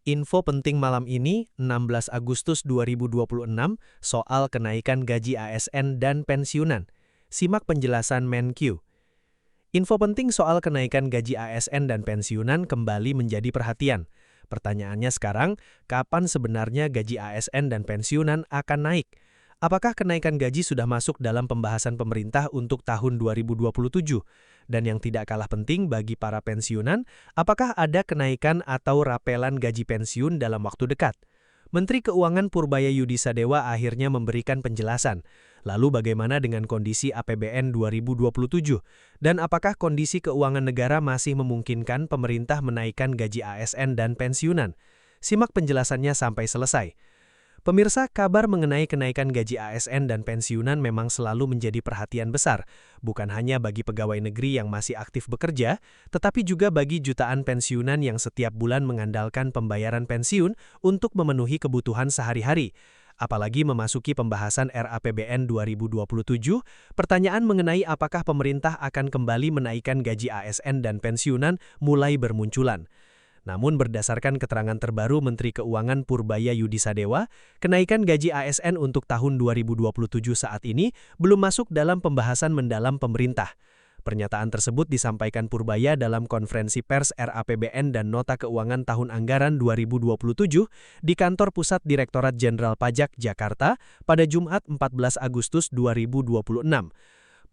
Info penting malam ini, 16 Agustus 2026, soal kenaikan gaji ASN dan pensiunan. Simak penjelasan Menkyu. Info penting soal kenaikan gaji ASN dan pensiunan kembali menjadi perhatian. Pertanyaannya sekarang, kapan sebenarnya gaji ASN dan pensiunan akan naik? Apakah kenaikan gaji sudah masuk dalam pembahasan pemerintah untuk tahun 2027? Dan yang tidak kalah penting bagi para pensiunan, apakah ada kenaikan atau rapelan gaji pensiun dalam waktu dekat? Menteri Keuangan Purbaya Yudisadewa akhirnya memberikan penjelasan. Lalu bagaimana dengan kondisi APBN 2027? Dan apakah kondisi keuangan negara masih memungkinkan pemerintah menaikkan gaji ASN dan pensiunan? Simak penjelasannya sampai selesai. Pemirsa, kabar mengenai kenaikan gaji ASN dan pensiunan memang selalu menjadi perhatian besar, bukan hanya bagi pegawai negeri yang masih aktif bekerja, tetapi juga bagi jutaan pensiunan yang setiap bulan mengandalkan pembayaran pensiun untuk memenuhi kebutuhan sehari-hari. Apalagi memasuki pembahasan RAPBN 2027, pertanyaan mengenai apakah pemerintah akan kembali menaikkan gaji ASN dan pensiunan mulai bermunculan. Namun berdasarkan keterangan terbaru Menteri Keuangan Purbaya Yudisadewa, kenaikan gaji ASN untuk tahun 2027 saat ini belum masuk dalam pembahasan mendalam pemerintah. Pernyataan tersebut disampaikan Purbaya dalam konferensi pers RAPBN dan Nota Keuangan Tahun Anggaran 2027 di Kantor Pusat Direktorat Jenderal Pajak, Jakarta, pada Jumat 14 Agustus 2026.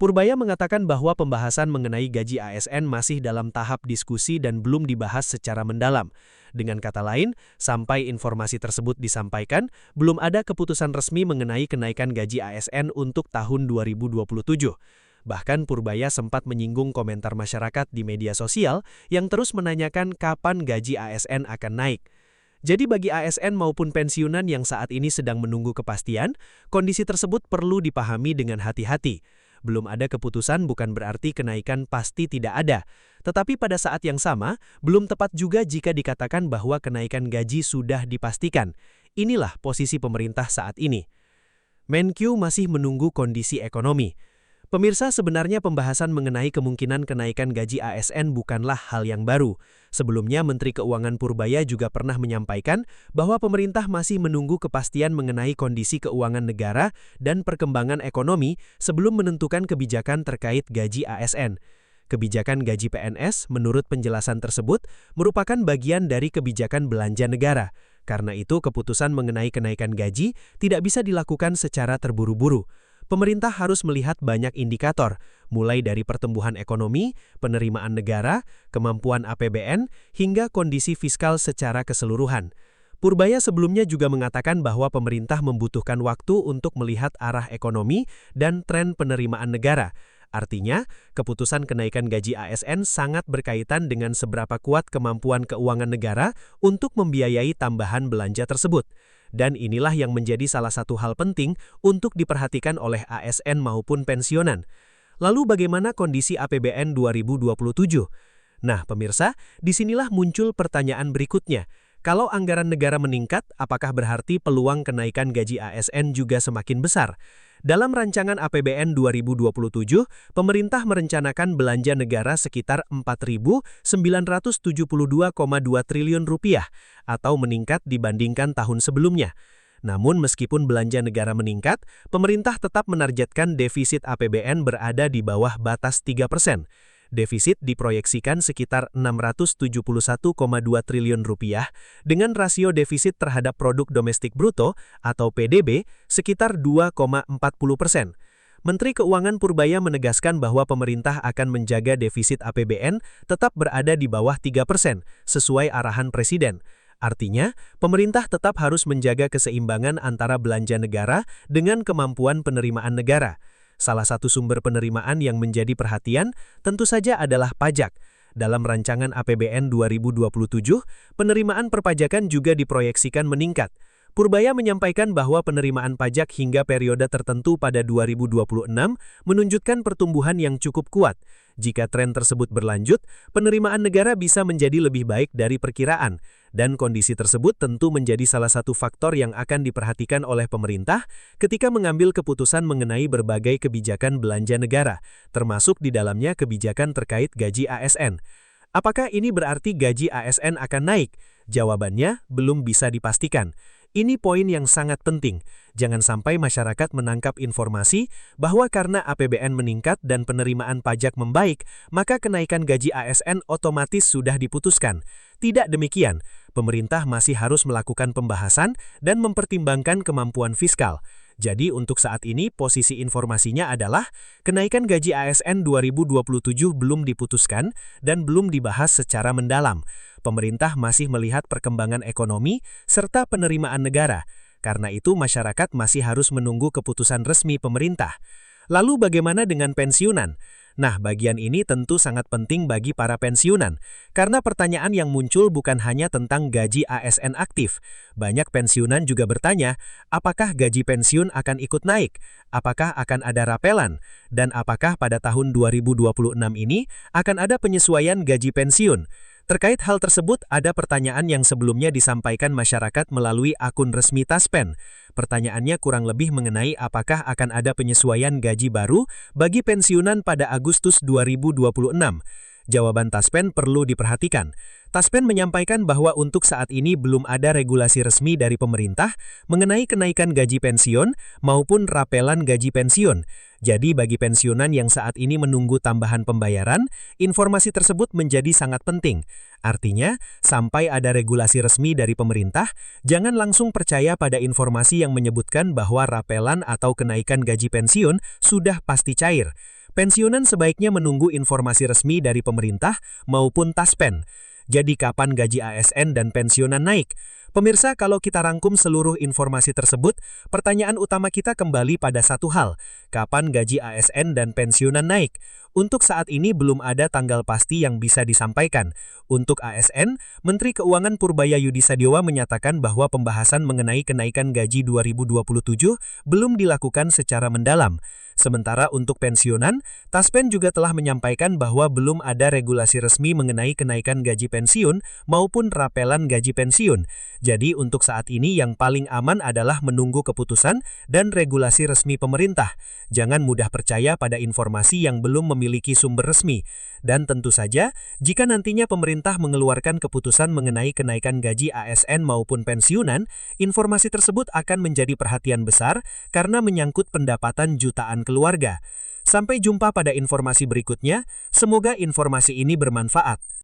Purbaya mengatakan bahwa pembahasan mengenai gaji ASN masih dalam tahap diskusi dan belum dibahas secara mendalam. Dengan kata lain, sampai informasi tersebut disampaikan, belum ada keputusan resmi mengenai kenaikan gaji ASN untuk tahun 2027. Bahkan Purbaya sempat menyinggung komentar masyarakat di media sosial yang terus menanyakan kapan gaji ASN akan naik. Jadi bagi ASN maupun pensiunan yang saat ini sedang menunggu kepastian, kondisi tersebut perlu dipahami dengan hati-hati. Belum ada keputusan bukan berarti kenaikan pasti tidak ada. Tetapi pada saat yang sama, belum tepat juga jika dikatakan bahwa kenaikan gaji sudah dipastikan. Inilah posisi pemerintah saat ini. Menkyu masih menunggu kondisi ekonomi. Pemirsa, sebenarnya pembahasan mengenai kemungkinan kenaikan gaji ASN bukanlah hal yang baru. Sebelumnya, Menteri Keuangan Purbaya juga pernah menyampaikan bahwa pemerintah masih menunggu kepastian mengenai kondisi keuangan negara dan perkembangan ekonomi sebelum menentukan kebijakan terkait gaji ASN. Kebijakan gaji PNS, menurut penjelasan tersebut, merupakan bagian dari kebijakan belanja negara. Karena itu, keputusan mengenai kenaikan gaji tidak bisa dilakukan secara terburu-buru. Pemerintah harus melihat banyak indikator, mulai dari pertumbuhan ekonomi, penerimaan negara, kemampuan APBN, hingga kondisi fiskal secara keseluruhan. Purbaya sebelumnya juga mengatakan bahwa pemerintah membutuhkan waktu untuk melihat arah ekonomi dan tren penerimaan negara. Artinya, keputusan kenaikan gaji ASN sangat berkaitan dengan seberapa kuat kemampuan keuangan negara untuk membiayai tambahan belanja tersebut. Dan inilah yang menjadi salah satu hal penting untuk diperhatikan oleh ASN maupun pensiunan. Lalu bagaimana kondisi APBN 2027? Nah, pemirsa, disinilah muncul pertanyaan berikutnya. Kalau anggaran negara meningkat, apakah berarti peluang kenaikan gaji ASN juga semakin besar? Dalam rancangan APBN 2027, pemerintah merencanakan belanja negara sekitar Rp4.972,2 triliun atau meningkat dibandingkan tahun sebelumnya. Namun meskipun belanja negara meningkat, pemerintah tetap menargetkan defisit APBN berada di bawah batas 3%. Defisit diproyeksikan sekitar Rp671,2 triliun dengan rasio defisit terhadap produk domestik bruto atau PDB sekitar 2,40%. Menteri Keuangan Purbaya menegaskan bahwa pemerintah akan menjaga defisit APBN tetap berada di bawah 3% sesuai arahan Presiden. Artinya, pemerintah tetap harus menjaga keseimbangan antara belanja negara dengan kemampuan penerimaan negara. Salah satu sumber penerimaan yang menjadi perhatian tentu saja adalah pajak. Dalam rancangan APBN 2027, penerimaan perpajakan juga diproyeksikan meningkat. Purbaya menyampaikan bahwa penerimaan pajak hingga periode tertentu pada 2026 menunjukkan pertumbuhan yang cukup kuat. Jika tren tersebut berlanjut, penerimaan negara bisa menjadi lebih baik dari perkiraan. Dan kondisi tersebut tentu menjadi salah satu faktor yang akan diperhatikan oleh pemerintah ketika mengambil keputusan mengenai berbagai kebijakan belanja negara, termasuk di dalamnya kebijakan terkait gaji ASN. Apakah ini berarti gaji ASN akan naik? Jawabannya belum bisa dipastikan. Ini poin yang sangat penting. Jangan sampai masyarakat menangkap informasi bahwa karena APBN meningkat dan penerimaan pajak membaik, maka kenaikan gaji ASN otomatis sudah diputuskan. Tidak demikian, pemerintah masih harus melakukan pembahasan dan mempertimbangkan kemampuan fiskal. Jadi untuk saat ini posisi informasinya adalah kenaikan gaji ASN 2027 belum diputuskan dan belum dibahas secara mendalam. Pemerintah masih melihat perkembangan ekonomi serta penerimaan negara. Karena itu masyarakat masih harus menunggu keputusan resmi pemerintah. Lalu bagaimana dengan pensiunan? Nah, bagian ini tentu sangat penting bagi para pensiunan, karena pertanyaan yang muncul bukan hanya tentang gaji ASN aktif. Banyak pensiunan juga bertanya, apakah gaji pensiun akan ikut naik? Apakah akan ada rapelan? Dan apakah pada tahun 2026 ini akan ada penyesuaian gaji pensiun? Terkait hal tersebut, ada pertanyaan yang sebelumnya disampaikan masyarakat melalui akun resmi Taspen. Pertanyaannya kurang lebih mengenai apakah akan ada penyesuaian gaji baru bagi pensiunan pada Agustus 2026. Jawaban Taspen perlu diperhatikan. Taspen menyampaikan bahwa untuk saat ini belum ada regulasi resmi dari pemerintah mengenai kenaikan gaji pensiun maupun rapelan gaji pensiun. Jadi bagi pensiunan yang saat ini menunggu tambahan pembayaran, informasi tersebut menjadi sangat penting. Artinya, sampai ada regulasi resmi dari pemerintah, jangan langsung percaya pada informasi yang menyebutkan bahwa rapelan atau kenaikan gaji pensiun sudah pasti cair. Pensiunan sebaiknya menunggu informasi resmi dari pemerintah maupun Taspen. Jadi kapan gaji ASN dan pensiunan naik? Pemirsa, kalau kita rangkum seluruh informasi tersebut, pertanyaan utama kita kembali pada satu hal, kapan gaji ASN dan pensiunan naik? Untuk saat ini belum ada tanggal pasti yang bisa disampaikan. Untuk ASN, Menteri Keuangan Purbaya Yudi Sadiowa menyatakan bahwa pembahasan mengenai kenaikan gaji 2027 belum dilakukan secara mendalam. Sementara untuk pensiunan, Taspen juga telah menyampaikan bahwa belum ada regulasi resmi mengenai kenaikan gaji pensiun maupun rapelan gaji pensiun. Jadi untuk saat ini yang paling aman adalah menunggu keputusan dan regulasi resmi pemerintah. Jangan mudah percaya pada informasi yang belum memiliki sumber resmi. Dan tentu saja, jika nantinya pemerintah mengeluarkan keputusan mengenai kenaikan gaji ASN maupun pensiunan, informasi tersebut akan menjadi perhatian besar karena menyangkut pendapatan jutaan keluarga. Sampai jumpa pada informasi berikutnya, semoga informasi ini bermanfaat.